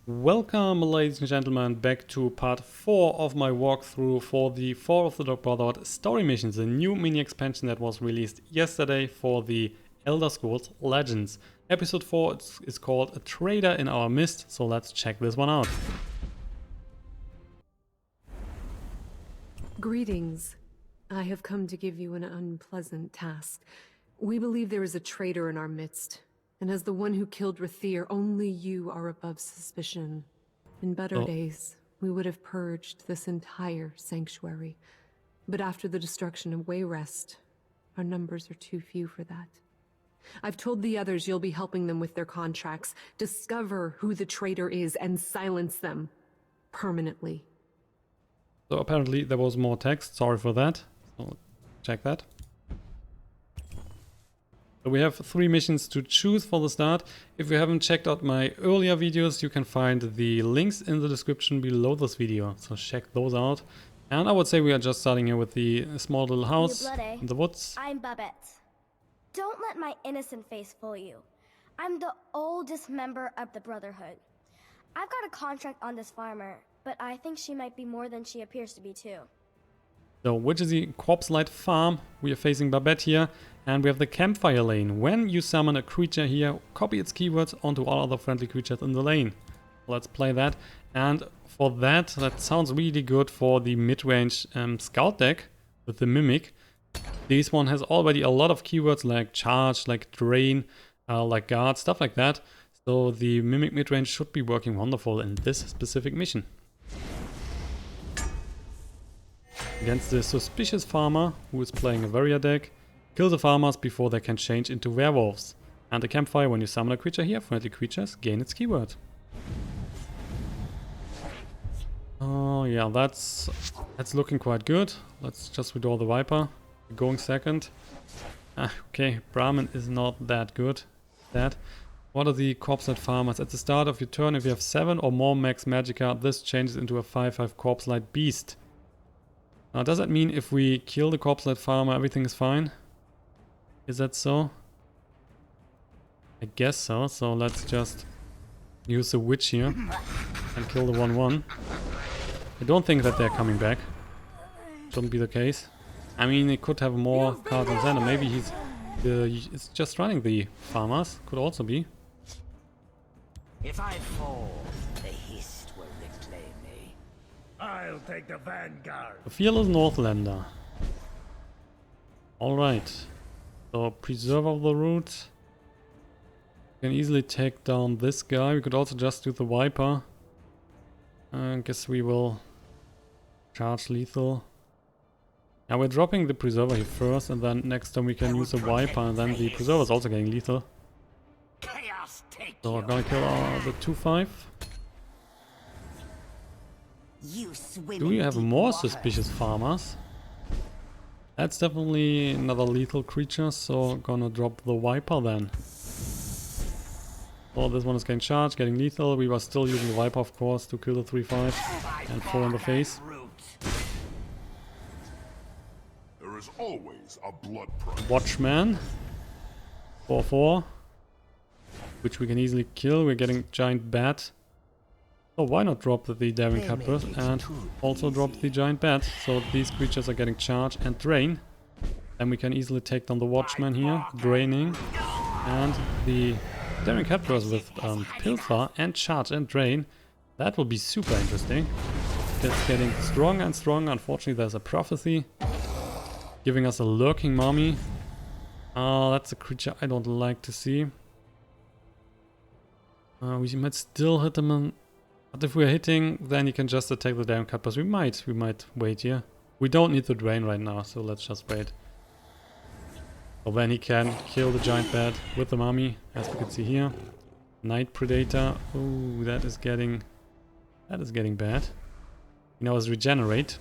Welcome, ladies and gentlemen, back to part 4 of my walkthrough for the Fall of the Dark Brotherhood story missions, a new mini expansion that was released yesterday for the Elder Scrolls Legends. Episode 4 is called A Traitor in Our Midst, so let's check this one out. Greetings. I have come to give you an unpleasant task. We believe there is a traitor in our midst. And as the one who killed Rathir, only you are above suspicion. In better days, we would have purged this entire sanctuary. But after the destruction of Wayrest, our numbers are too few for that. I've told the others you'll be helping them with their contracts. Discover who the traitor is and silence them. Permanently. So apparently there was more text, sorry for that. So check that. So we have 3 missions to choose for the start. If you haven't checked out my earlier videos, you can find the links in the description below this video. So check those out. And I would say we are just starting here with the small little house in the woods. I'm Babette. Don't let my innocent face fool you. I'm the oldest member of the Brotherhood. I've got a contract on this farmer, but I think she might be more than she appears to be too. So, which is the Corpse Light Farm? We are facing Babette here, and we have the Campfire Lane. When you summon a creature here, copy its keywords onto all other friendly creatures in the lane. Let's play that. And for that sounds really good for the mid-range scout deck with the Mimic. This one has already a lot of keywords like charge, like drain, like guard, stuff like that. So the Mimic mid-range should be working wonderful in this specific mission. Against the Suspicious Farmer, who is playing a warrior deck, kill the farmers before they can change into werewolves. And the Campfire, when you summon a creature here, friendly creatures gain its keyword. Oh yeah, that's looking quite good. Let's just withdraw the Viper. We're going second. Okay, Brahmin is not that good. What are the Corpse Light Farmers? At the start of your turn, if you have 7 or more max Magicka, this changes into a 5/5 Corpse Light Beast. Now, does that mean if we kill the Corpse Light Farmer, everything is fine? Is that so? I guess so. So let's just use the Witch here and kill the 1/1. I don't think that they're coming back. Shouldn't be the case. I mean, he could have more cards than that, or maybe he's just running the farmers. Could also be. If I fall, the Hist will reclaim me. I'll take the vanguard. A Fearless Northlander. Alright. So, Preserve of the Root. We can easily take down this guy. We could also just do the Viper. I guess we will charge lethal. Now we're dropping the Preserver here first, and then next time we can use the Viper, and then the Preserver is also getting lethal. So we're gonna kill the 2/5. Do you have more Suspicious Farmers? That's definitely another lethal creature, so gonna drop the Viper then. Oh, this one is getting charged, getting lethal. We were still using the Viper, of course, to kill the 3/5 and 4 in the face. There is always a blood price. Watchman. 4/4. Which we can easily kill. We're getting Giant Bat. So why not drop the Daring Cutpurse and also drop the Giant Bat, so these creatures are getting charge and drain. Then we can easily take down the Watchman here, draining, and the Daring Cutpurse with Pilfer and charge and drain. That will be super interesting. It's getting stronger and stronger. Unfortunately, there's a Prophecy giving us a Lurking Mummy. That's a creature I don't like to see. We might still hit him on. But if we're hitting, then he can just attack the Daring Cutpurse. We might wait here. We don't need to drain right now, so let's just wait. Well, then he can kill the Giant Bat with the Mummy, as we can see here. Night Predator. Oh, that is getting bad. He now has Regenerate.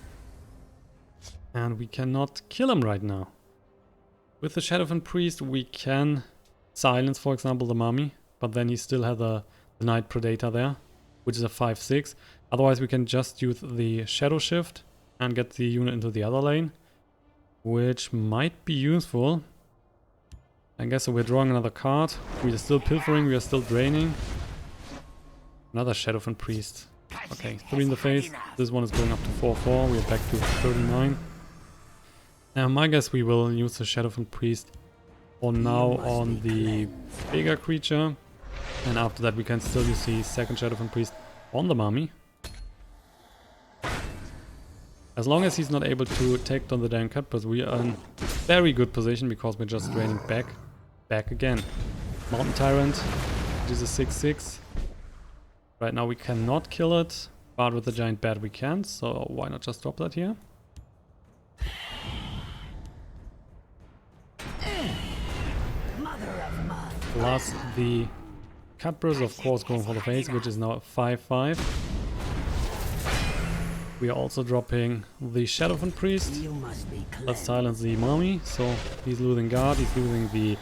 And we cannot kill him right now. With the Shadowfen Priest, we can silence, for example, the Mummy. But then he still has the Night Predator there, which is a 5/6. Otherwise, we can just use the Shadow Shift and get the unit into the other lane, which might be useful. I guess we're drawing another card. We are still pilfering, we are still draining. Another Shadowfen Priest. Okay, 3 in the face. This one is going up to 4-4. We are back to 39. My guess we will use the Shadowfen Priest for now on the bigger creature. And after that we can still use the second Shadowfen Priest on the mummy. As long as he's not able to take down the damn Cutpurse, we are in very good position because we're just draining back again. Mountain Tyrant, which is a 6-6. Right now we cannot kill it, but with the Giant Bat we can, so why not just drop that here? Plus the Cutpurse, of course, going for the face, which is now 5-5. We are also dropping the Shadowfen Priest. Let's silence the mummy, so he's losing guard, he's losing the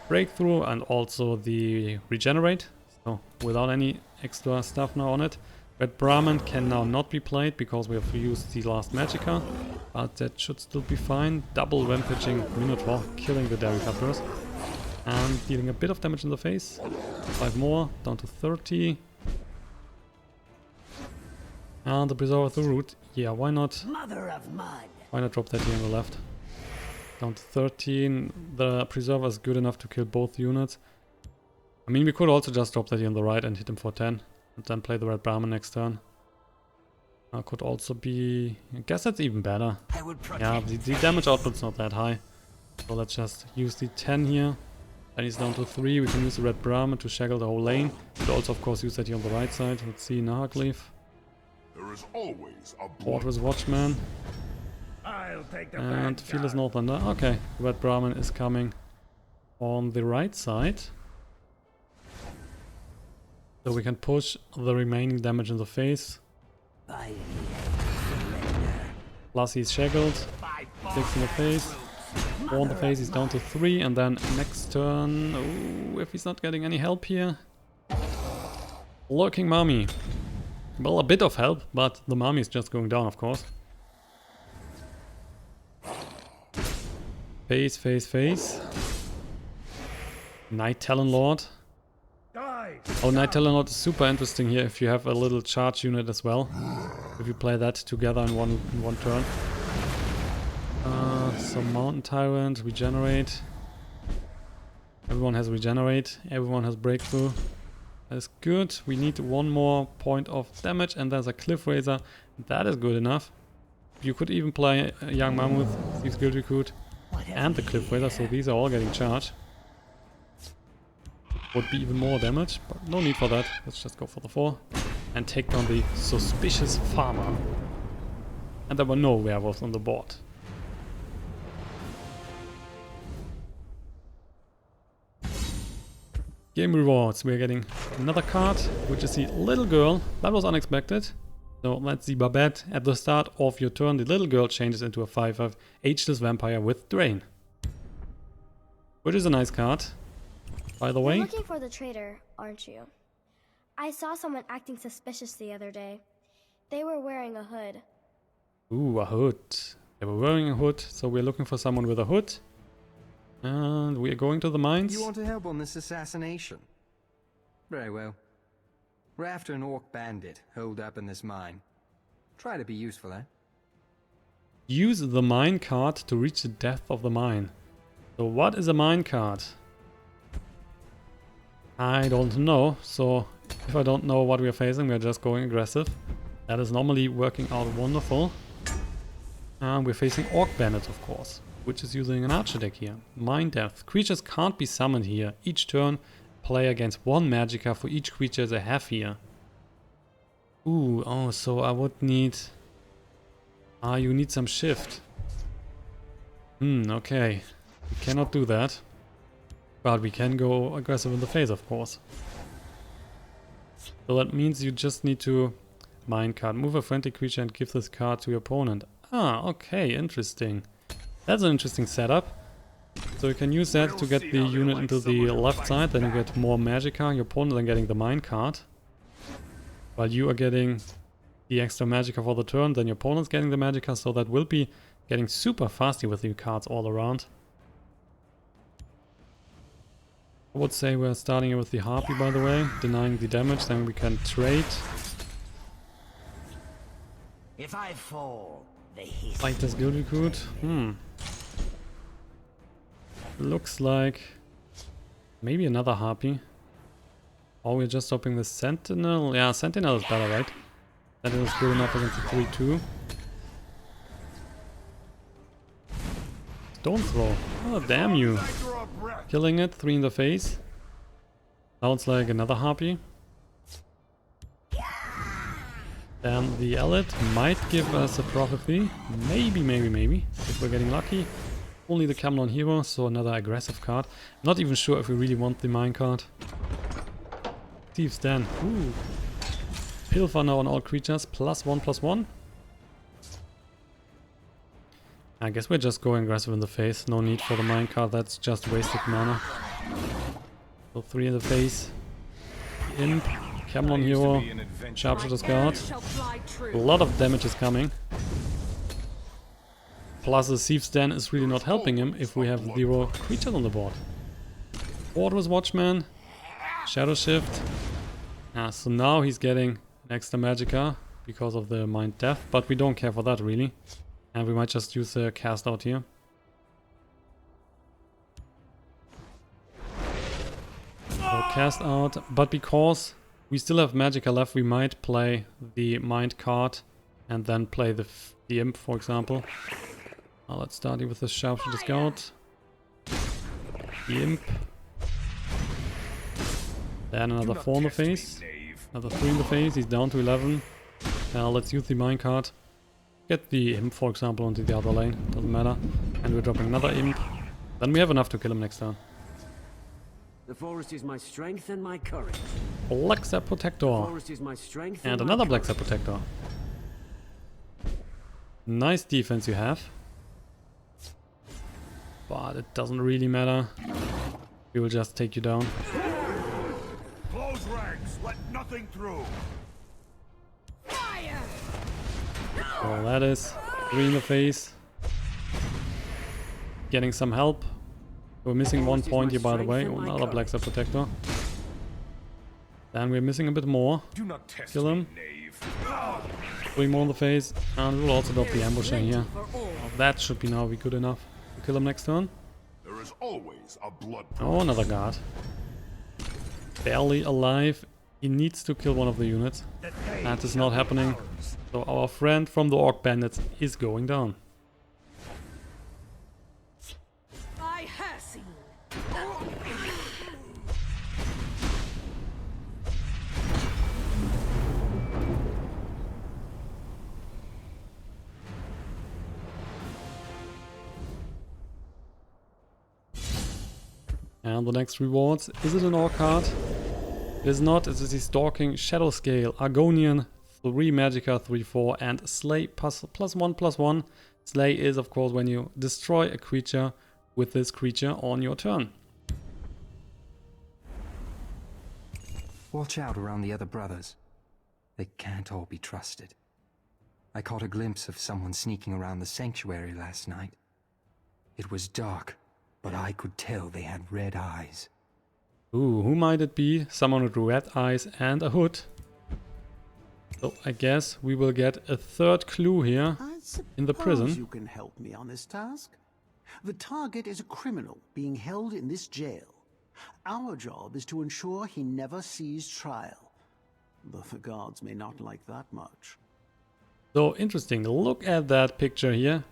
breakthrough and also the regenerate. So without any extra stuff now on it. Red Brahmin can now not be played because we have used the last Magicka, but that should still be fine. Double Rampaging Minotaur, killing the Dairy Cutpurse and dealing a bit of damage in the face. 5 more, down to 30. And the Preserver of the Root, yeah, why not? Mother of mud. Why not drop that here on the left? Down to 13. The Preserver is good enough to kill both units. I mean, we could also just drop that here on the right and hit him for 10. And then play the Red Brahmin next turn. Could also be... I guess that's even better. Yeah, the damage output's not that high. So let's just use the 10 here. Then he's down to 3. We can use the Red Brahmin to shackle the whole lane. We could also, of course, use that here on the right side. Let's see, Nahagleaf. There is always a Fortress Watchman. I'll take the And Fearless Northlander. Okay, the Red Brahmin is coming on the right side. So we can push the remaining damage in the face. Plus he's shackled. 6 in the face. 4 in the face, he's down to 3. And then next turn... Ooh, if he's not getting any help here. Lurking Mummy. Well, a bit of help, but the mummy is just going down, of course. Face, face, face. Night Talon Lord. Oh, Night Talon Lord is super interesting here if you have a little charge unit as well. If you play that together in one turn. So Mountain Tyrant, Regenerate. Everyone has Regenerate, everyone has Breakthrough. That is good. We need 1 more point of damage and there's a Cliff Razor. That is good enough. You could even play a Young Mammoth, Thieves Guild Recruit and the Cliff Razor, so these are all getting charged. Would be even more damage, but no need for that. Let's just go for the 4 and take down the Suspicious Farmer. And there were no werewolves on the board. Game rewards. We're getting another card, which is the little girl. That was unexpected. So that's the Babette. At the start of your turn, the little girl changes into a 5/5 ageless vampire with Drain. Which is a nice card, by the way. You're looking for the traitor, aren't you? I saw someone acting suspicious the other day. They were wearing a hood. Ooh, a hood. They were wearing a hood, so we're looking for someone with a hood. And we are going to the mines. You want to help on this assassination? Very well. We're after an orc bandit holed up in this mine. Try to be useful, eh? Use the mine card to reach the depth of the mine. So what is a mine card? I don't know. So if I don't know what we are facing, we are just going aggressive. That is normally working out wonderful. And we're facing Orc Bandits, of course, which is using an archer deck here. Mine Depth. Creatures can't be summoned here. Each turn, play against 1 Magicka for each creature they have here. Ooh, oh, so I would need... you need some shift. Okay. We cannot do that. But we can go aggressive in the face, of course. So that means you just need to mine card. Move a friendly creature and give this card to your opponent. Okay, interesting. That's an interesting setup. So you can use that to get the unit into the left side, then you get more Magicka, your opponent then getting the mine card. While you are getting the extra Magicka for the turn, then your opponent's getting the Magicka, so that will be getting super fasty with your cards all around. I would say we're starting with the Harpy, by the way, denying the damage, then we can trade. If I fall, the hiss Fight this Guild Recruit. Looks like maybe another Harpy. Or we're just hoping the Sentinel. Yeah, Sentinel is better, right? Sentinel is good enough against the 3-2. Stone throw. Oh, damn you. Killing it, 3 in the face. Sounds like another Harpy. Then the Elite might give us a prophecy. Maybe, if we're getting lucky. Only the Camelon Hero, so another aggressive card. Not even sure if we really want the minecart. Thieves Den. Ooh. Pilfer now on all creatures. +1/+1. I guess we're just going aggressive in the face. No need for the minecart. That's just wasted mana. So 3 in the face. Imp. Camelon Hero. Sharpshooter's Guard. A lot of damage is coming. Plus the Thieves Den is really not helping him if we have 0 creatures on the board. Fortress Watchman. Shadow Shift. So now he's getting an extra Magicka because of the Mind Death, but we don't care for that really. And we might just use the cast out here. So cast out, but because we still have Magicka left, we might play the Mind card and then play the Imp, for example. Let's start here with the Sharpshooter Scout. The Imp. Then another 4 in the face. Another 3 in the face. He's down to 11. Now let's use the minecart. Get the Imp, for example, onto the other lane. Doesn't matter. And we're dropping another Imp. Then we have enough to kill him next turn. The forest is my strength and my courage. Black Sap Protector. Forest is my strength And another Black Sap Protector. Nice defense you have. But it doesn't really matter. We will just take you down. Close ranks, let nothing through. So that is 3 in the face. Getting some help. We're missing 1 point here, by the way. Another Black Sap Protector. Then we're missing a bit more. Do not test Kill him. me, knave. 3 more in the face. And we'll also drop the ambusher here. That should be now be good enough to kill him next turn. There is always a blood Oh, another guard. Barely alive. He needs to kill one of the units. That is not happening. So our friend from the Orc Bandits is going down. And the next rewards. Is it an Orc card? It is not. It is the Stalking, Shadow Scale, Argonian, 3 Magicka, 3/4, and Slay +1/+1. Slay is, of course, when you destroy a creature with this creature on your turn. Watch out around the other brothers. They can't all be trusted. I caught a glimpse of someone sneaking around the sanctuary last night. It was dark, but I could tell they had red eyes. Ooh, who might it be? Someone with red eyes and a hood. So I guess we will get a 3rd clue here in the prison. You can help me on this task. The target is a criminal being held in this jail. Our job is to ensure he never sees trial. Though the guards may not like that much. So interesting. Look at that picture here.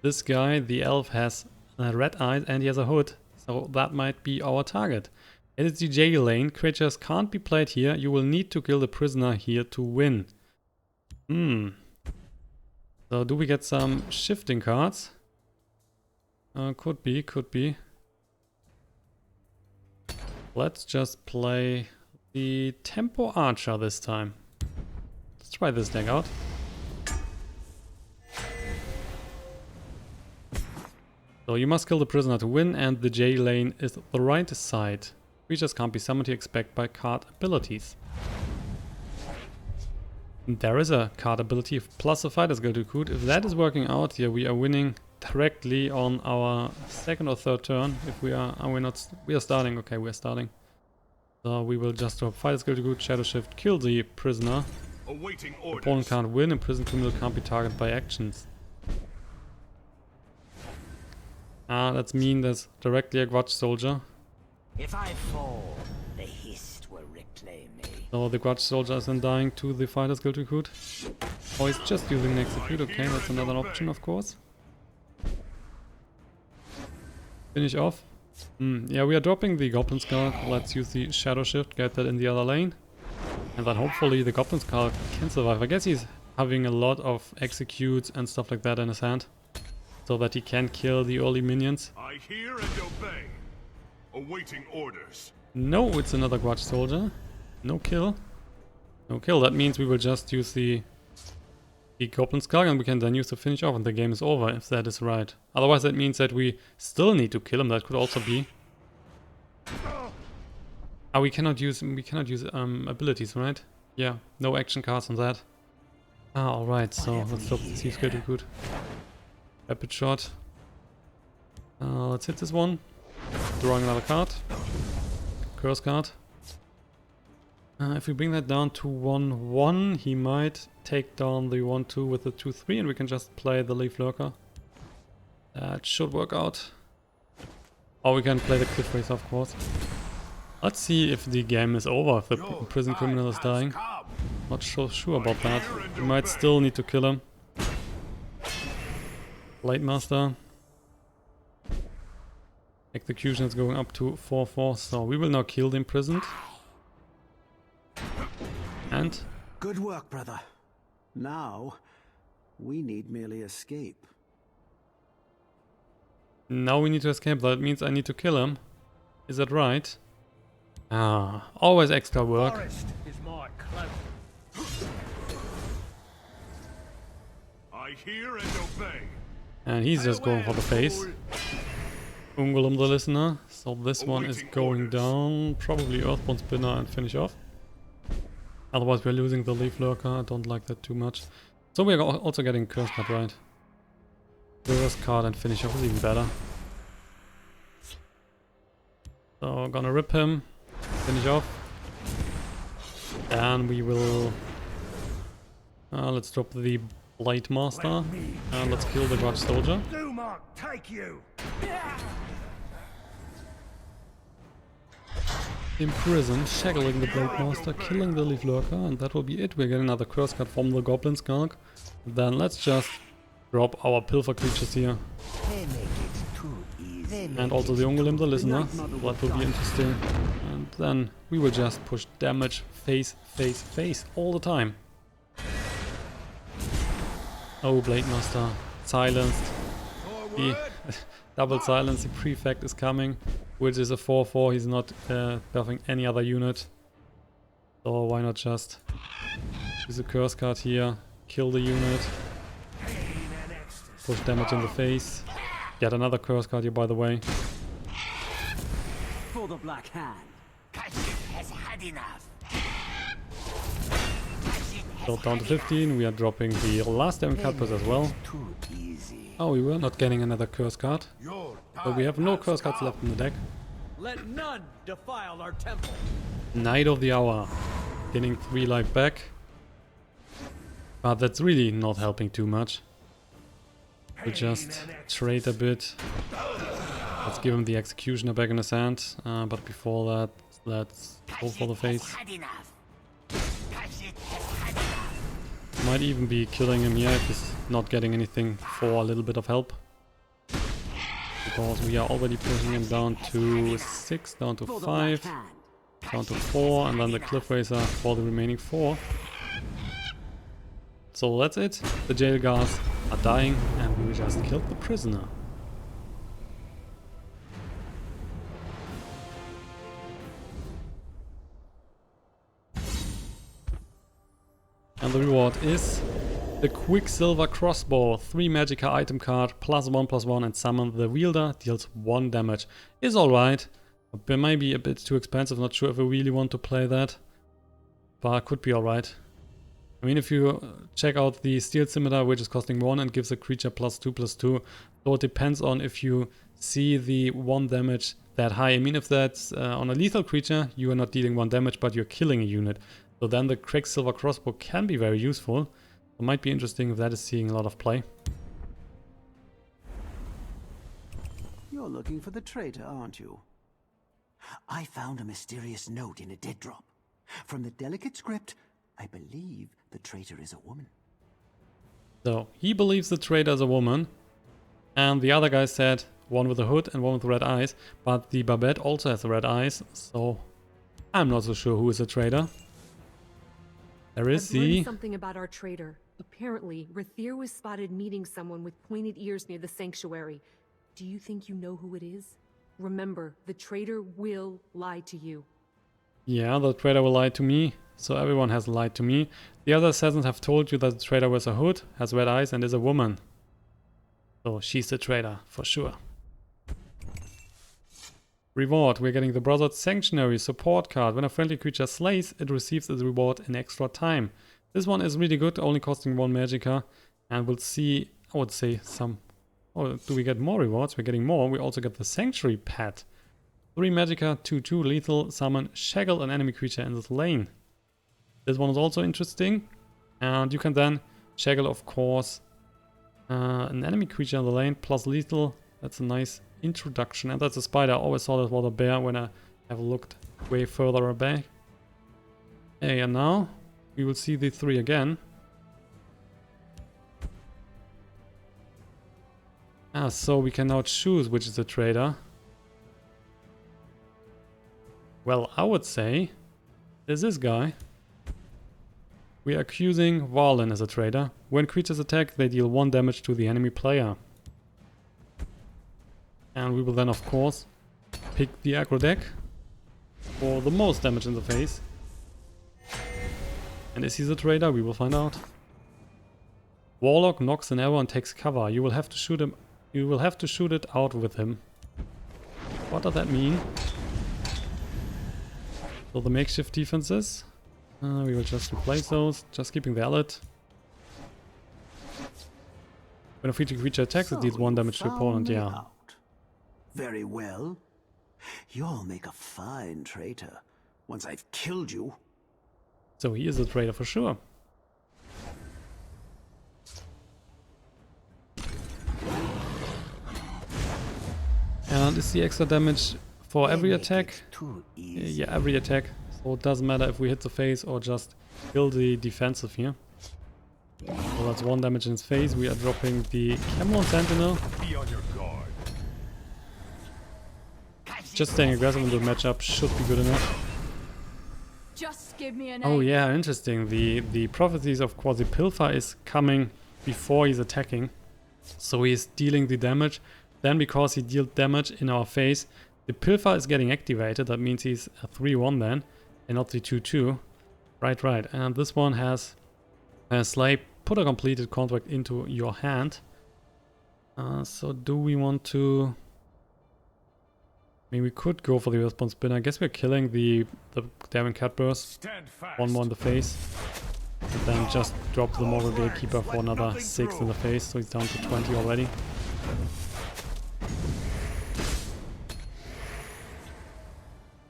This guy, the elf, has red eyes and he has a hood. So that might be our target. And it's the jail lane. Creatures can't be played here. You will need to kill the prisoner here to win. So do we get some shifting cards? Could be. Let's just play the Tempo Archer this time. Let's try this deck out. So you must kill the prisoner to win, and the jail lane is the right side. Creatures can't be summoned, you expect by card abilities. And there is a card ability plus a Fighter's Guild Recruit. If that is working out, here we are winning directly on our second or third turn. If we are not, we are starting. Okay, we are starting. So we will just drop Fighter's Guilty Good, Shadow Shift, kill the prisoner. Awaiting orders. Opponent can't win, and prison criminal can't be targeted by actions. That's mean. That's directly a Grudge Soldier. If I fall, the hist will reclaim me. So the Grudge Soldier is then dying to the Fighter's Guild Recruit. Or he's just using an Execute. Okay, that's another option, of course. Finish off. Yeah, we are dropping the Goblin Skull. Let's use the Shadow Shift, get that in the other lane. And then hopefully the Goblin Skull can survive. I guess he's having a lot of executes and stuff like that in his hand. So that he can kill the early minions. I hear and obey. Awaiting orders. No, it's another Grudge Soldier. No kill. No kill. That means we will just use the Goblin Skull and we can then use the finish off and the game is over, if that is right. Otherwise that means that we still need to kill him. That could also be. We cannot use abilities, right? Yeah, no action cards on that. Alright, so let's stop the Thieves Guild Recruit. Rapid shot. Let's hit this one. Drawing another card. Curse card. If we bring that down to 1-1, he might take down the 1-2 with the 2-3 and we can just play the Leaf Lurker. That should work out. Or we can play the Cliff Race, of course. Let's see if the game is over, if the prison criminal is dying. Not so sure about that. We might still need to kill him. Blade Master. Execution is going up to 4-4, so we will now kill the imprisoned. And? Good work, brother. Now, we need merely escape. Now we need to escape. That means I need to kill him. Is that right? Always extra work. Forest is my cloak. I hear and obey. And he's just going for the face. Ungolum the Listener. So this one is going down. Probably Earthbound Spinner and finish off. Otherwise we're losing the Leaf Lurker. I don't like that too much. So we're also getting Curse card, right? Reverse card and finish off is even better. So gonna rip him. Finish off. And we will... let's drop the Blade Master. And let's kill the Grudge Soldier. Dumont, take you. Imprison, shackling the Blade Master, killing the Leaf Lurker, and that will be it. We're getting another curse card from the Goblin Skunk. Then let's just drop our Pilfer creatures here. And also the Ungolim the Listener. That will be interesting. And then we will just push damage face, face, face all the time. Oh, Blade Master. Silenced. The double silence. The Prefect is coming. Which is a 4-4. He's not buffing any other unit. So why not just use a curse card here. Kill the unit. Push damage in the face. Get another curse card here, by the way. For the Black Hand. Has had enough. So down to 15, we are dropping the last damn card as well. Too easy. Oh, we were not getting another curse card. But we have no curse cards left in the deck. Let none defile our temple. Knight of the Hour. Getting 3 life back. But that's really not helping too much. We'll just trade a bit. Let's give him the Executioner back in his hand. But before that, let's go for the face. Might even be killing him here if he's not getting anything for a little bit of help. Because we are already pushing him down to 6, down to 5, down to 4, and then the Cliff Racer for the remaining 4. So that's it. The jail guards are dying and we just killed the prisoner. And the reward is the Quicksilver Crossbow, 3 Magicka item card, +1/+1, and summon the wielder, deals 1 damage. Is alright, but maybe a bit too expensive, not sure if I really want to play that. But could be alright. I mean, if you check out the Steel Scimitar, which is costing 1 and gives a creature +2/+2, So it depends on if you see the 1 damage that high. I mean, if that's on a lethal creature, you are not dealing 1 damage, but you're killing a unit. So then the Quicksilver crossbow can be very useful. It might be interesting if that is seeing a lot of play. You're looking for the traitor, aren't you? I found a mysterious note in a dead drop. From the delicate script, I believe the traitor is a woman. So he believes the traitor is a woman. And the other guy said one with a hood and one with red eyes. But the Babette also has red eyes. So I'm not so sure who is a traitor. There is I've learned the... something about our traitor. Apparently, Rathir was spotted meeting someone with pointed ears near the sanctuary. Do you think you know who it is? Remember, the traitor will lie to you. Yeah, the traitor will lie to me. So everyone has lied to me. The other assassins have told you that the traitor wears a hood, has red eyes and is a woman. So she's the traitor, for sure. Reward. We're getting the Brotherhood Sanctuary support card. When a friendly creature slays, it receives as a reward an extra time. This one is really good, only costing 1 magicka. And we'll see, I would say, some... Oh, do we get more rewards? We're getting more. We also get the Sanctuary Pet. 3 magicka, 2/2 lethal, summon, shackle an enemy creature in this lane. This one is also interesting. And you can then shackle, of course, an enemy creature in the lane, plus lethal. That's a nice introduction. And that's a spider. I always thought it was a bear when I have looked way further back. Hey, and now we will see the 3 again. So we can now choose which is a traitor. Well, I would say there's this guy. We are accusing Varlin as a traitor. When creatures attack, they deal 1 damage to the enemy player. And we will then, of course, pick the aggro deck for the most damage in the face. And is he the traitor? We will find out. Warlock knocks an arrow and takes cover. You will have to shoot him. You will have to shoot it out with him. What does that mean? So the makeshift defenses. We will just replace those. Just keeping the alert. When a featured creature attacks, it deals 1 damage to opponent. Yeah. Out. Very well. You'll make a fine traitor once I've killed you. So he is a traitor for sure. And is the extra damage for every attack? Yeah, every attack. So it doesn't matter if we hit the face or just kill the defensive here. So that's 1 damage in his face. We are dropping the Camelon Sentinel. Be on your guard. Just staying aggressive in the matchup should be good enough. Just give me an Oh yeah, interesting. The prophecies of Quasi-Pilfer is coming before he's attacking. So he's dealing the damage. Then because he dealt damage in our face, the Pilfer is getting activated. That means he's a 3/1 then, and not the 2/2. Right. And this one has Slay, put a completed contract into your hand. So do we want to... I mean, we could go for the Earthbound Spinner. I guess we're killing the Daring Cat Burst. 1 more in the face. And then just drop the Moral Gatekeeper for another 6 in the face. So he's down to 20 already.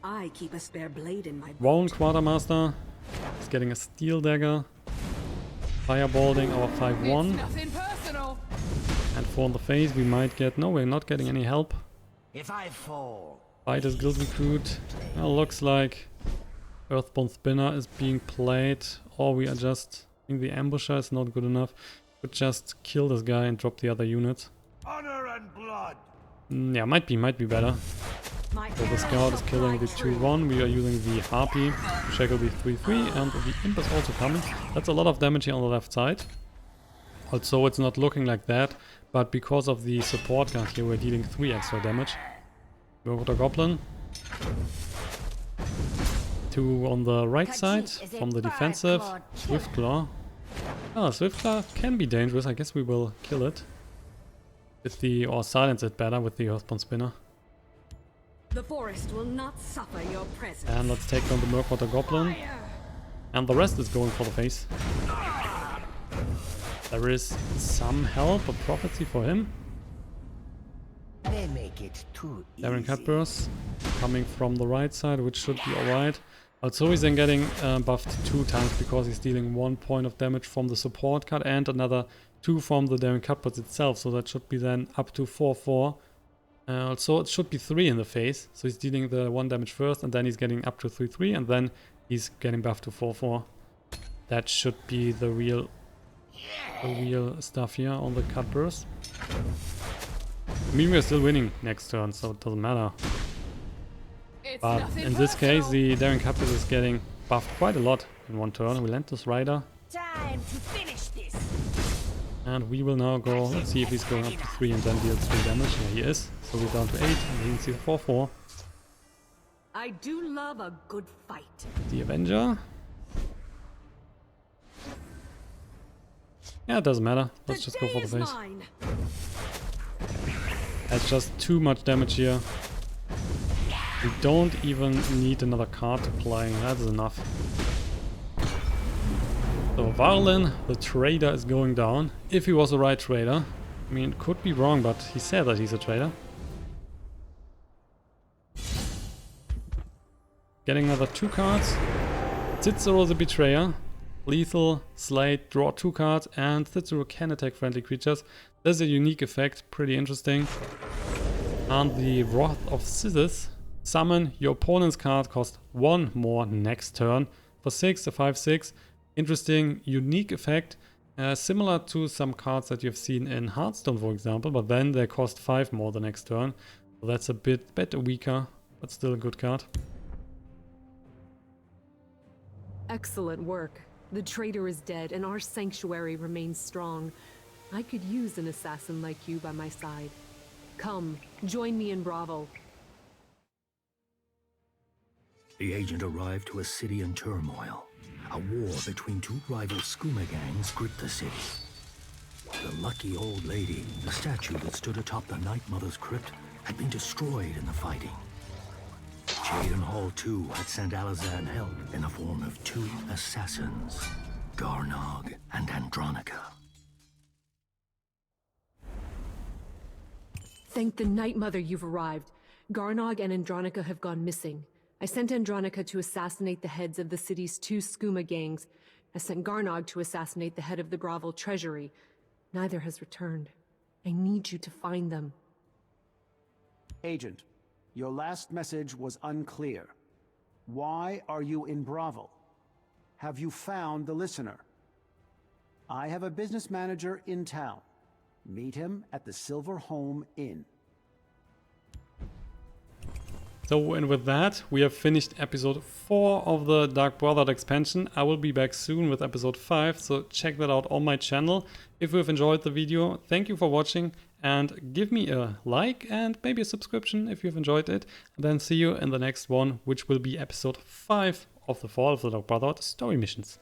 I keep a spare blade in my Rowan Quartermaster is getting a Steel Dagger. Firebalding our 5/1. nothing personal. And 4 in the face. We might get... No, we're not getting any help. If I fall, Fight is Guild Recruit. Well, looks like Earthbound Spinner is being played. Or we are just... I think the Ambusher is not good enough. Could just kill this guy and drop the other units. honor and blood. Yeah, might be better. So the Scout is killing the 2/1. We are using the Harpy to shackle the 3/3. And the Imp is also coming. That's a lot of damage here on the left side. Also, it's not looking like that. But because of the support guard here, we're dealing 3 extra damage. Water Goblin. 2 on the right side from the defensive. Swiftclaw. Swiftclaw can be dangerous. I guess we will kill it. With the... or silence it better with the Earthbound Spinner. The forest will not suffer your presence. And let's take down the Murkwater Goblin. And the rest is going for the face. There is some help, a prophecy for him. take it too Darren easy. Cutburst coming from the right side, which should be alright. Also, he's then getting buffed 2 times because he's dealing 1 point of damage from the support card and another 2 from the Darren Cutburst itself. So that should be then up to 4-4. Also, it should be 3 in the face. So he's dealing the 1 damage first, and then he's getting up to 3-3, and then he's getting buffed to 4-4. That should be the real stuff here on the Cutburst. I mean, we're still winning next turn, so it doesn't matter. But in this case, the Darren Cutburst is getting buffed quite a lot in 1 turn. Relentless Rider. Time to finish this. And we will now go, let's see if he's going up to 3 and then deals 3 damage. Yeah, he is. So we're down to 8, and he can see 4-4. I do love a good fight. The Avenger. Yeah, it doesn't matter. Let's just go for the face. That's just too much damage here. We don't even need another card to play. That is enough. So Varlin, the trader, is going down. If he was the right trader. I mean, could be wrong, but he said that he's a trader. Getting another 2 cards. Cicero the Betrayer. Lethal, Slate, draw 2 cards, and Cicero can attack friendly creatures. There's a unique effect, pretty interesting. And the Wrath of Sisyphus. Summon your opponent's card, cost 1 more next turn. For 6, a 5-6. Interesting, unique effect. Similar to some cards that you've seen in Hearthstone, for example, but then they cost 5 more the next turn. So that's a bit weaker, but still a good card. Excellent work. The traitor is dead, and our sanctuary remains strong. I could use an assassin like you by my side. Come, join me in Bravo. The agent arrived to a city in turmoil. A war between 2 rival skooma gangs gripped the city. The lucky old lady, the statue that stood atop the Night Mother's crypt, had been destroyed in the fighting. Jaden Hall 2 had sent Alazan help in the form of 2 assassins, Garnog and Andronica. Thank the Night Mother you've arrived. Garnog and Andronica have gone missing. I sent Andronica to assassinate the heads of the city's 2 skooma gangs. I sent Garnog to assassinate the head of the Grovel treasury. Neither has returned. I need you to find them. Agent, your last message was unclear. Why are you in Bravo? Have you found the listener? I have a business manager in town. Meet him at the Silver Home Inn. So, and with that, we have finished episode 4 of the Dark Brotherhood expansion. I will be back soon with episode 5, so check that out on my channel. If you have enjoyed the video, thank you for watching, and give me a like and maybe a subscription if you've enjoyed it. And then see you in the next one, which will be episode 5 of the Fall of the Dark Brotherhood story missions.